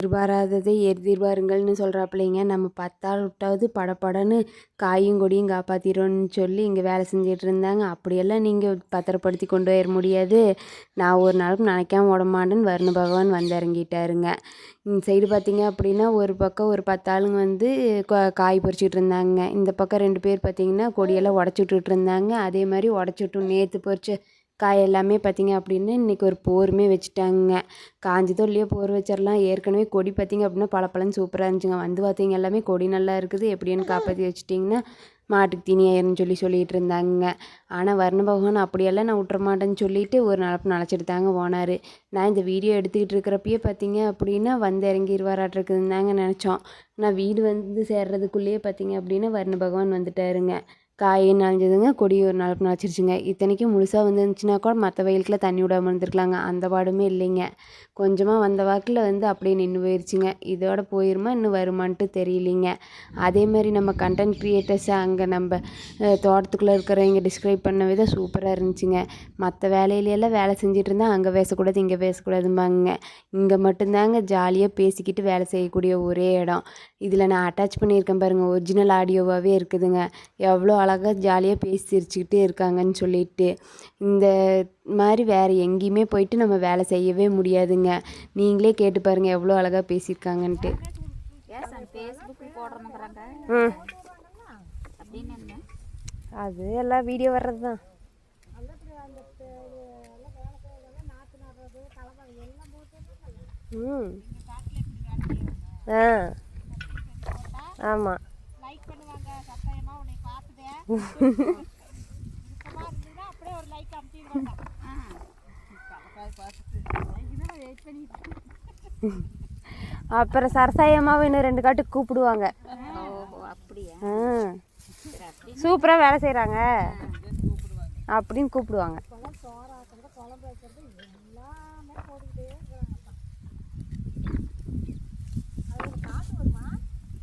எதிர்பாராததை எதிர்பாருங்கள்னு சொல்கிறாப்பிள்ளைங்க. நம்ம 10 ஆள் விட்டாவது படப்படன்னு காயும் கொடியும் காப்பாற்றிடும்னு சொல்லி இங்கே வேலை செஞ்சுட்டு இருந்தாங்க. அப்படியெல்லாம் நீங்கள் பத்திரப்படுத்தி கொண்டு போயிட முடியாது. நான் ஒரு நாளும் நினைக்காம விடமாட்டேன்னு வருண பகவான் வந்து இறங்கிட்டாருங்க. இந்த சைடு பார்த்தீங்க அப்படின்னா ஒரு பக்கம் ஒரு 10 ஆளுங்க வந்து காய் பறிச்சிட்டு இருந்தாங்க. இந்த பக்கம் 2 பேர் பார்த்தீங்கன்னா கொடியெல்லாம் உடச்சி விட்டுட்டு இருந்தாங்க. அதே மாதிரி உடச்சி விட்டு நேற்று பறிச்ச காய் எல்லாமே பார்த்தீங்க அப்படின்னா இன்றைக்கி ஒரு போருமே வச்சுட்டாங்க. காஞ்சதோ இல்லையோ போர் வச்சிடலாம். ஏற்கனவே கொடி பார்த்தீங்க அப்படின்னா பழப்பழன்னு சூப்பராக இருந்துச்சுங்க. வந்து பார்த்தீங்க எல்லாமே கொடி நல்லா இருக்குது, எப்படின்னு காப்பாற்றி வச்சுட்டிங்கன்னா மாட்டுக்கு தீனி ஆயிருன்னு சொல்லிகிட்டு இருந்தாங்க. ஆனால் வருண பகவான் அப்படியெல்லாம் நான் விட்டுற மாட்டேன்னு சொல்லிட்டு ஒரு நினச்சிட்டு தாங்க போனார். நான் இந்த வீடியோ எடுத்துக்கிட்டு இருக்கிறப்பயே பார்த்தீங்க அப்படின்னா வந்து இறங்கிடுவாராட்டிருக்குதுன்னு தாங்க நினச்சோம். நான் வீடு வந்து சேர்றதுக்குள்ளேயே பார்த்தீங்க அப்படின்னா வருண பகவான் வந்துட்டாருங்க. காய் நனைஞ்சதுங்க, கொடி ஒரு நாளுக்கு நனைச்சிருச்சுங்க. இத்தனைக்கும் முழுசாக வந்துருந்துச்சுன்னா கூட மற்ற வயலுக்குலாம் தண்ணி விடாமல் இருந்துருக்கலாங்க. அந்த பாடுமே இல்லைங்க. கொஞ்சமாக வந்த வாக்கில் வந்து அப்படியே நின்று போயிடுச்சுங்க. இதோட போயிருமா இன்னும் வருமான்ட்டு தெரியலிங்க. அதே மாதிரி நம்ம கண்டென்ட் க்ரியேட்டர்ஸை அங்கே நம்ம தோட்டத்துக்குள்ளே இருக்கிறவங்க டிஸ்கிரைப் பண்ண விதம் சூப்பராக இருந்துச்சுங்க. மற்ற வேலையிலெல்லாம் வேலை செஞ்சுட்டு இருந்தால் அங்கே பேசக்கூடாது இங்கே பேசக்கூடாதும்பாங்க. இங்கே மட்டும்தாங்க ஜாலியாக பேசிக்கிட்டு வேலை செய்யக்கூடிய ஒரே இடம். இதில் நான் அட்டாச் பண்ணியிருக்கேன் பாருங்கள், ஒரிஜினல் ஆடியோவாகவே இருக்குதுங்க. எவ்வளோ அழகாக ஜாலியாக பேசி சிரிச்சுக்கிட்டே இருக்காங்கன்னு சொல்லிட்டு. இந்த மாதிரி வேறு எங்கேயுமே போயிட்டு நம்ம வேலை செய்யவே முடியாதுங்க. நீங்களே கேட்டு பாருங்கள் எவ்வளோ அழகாக பேசியிருக்காங்கன்ட்டு. அது எல்லாம் வீடியோ வர்றது தான். ஆமாம். அப்புறம் சரசாயமாவும் இன்னும் 2 காட்டுக்கு கூப்பிடுவாங்க. சூப்பராக வேலை செய்கிறாங்க அப்படின்னு கூப்பிடுவாங்க.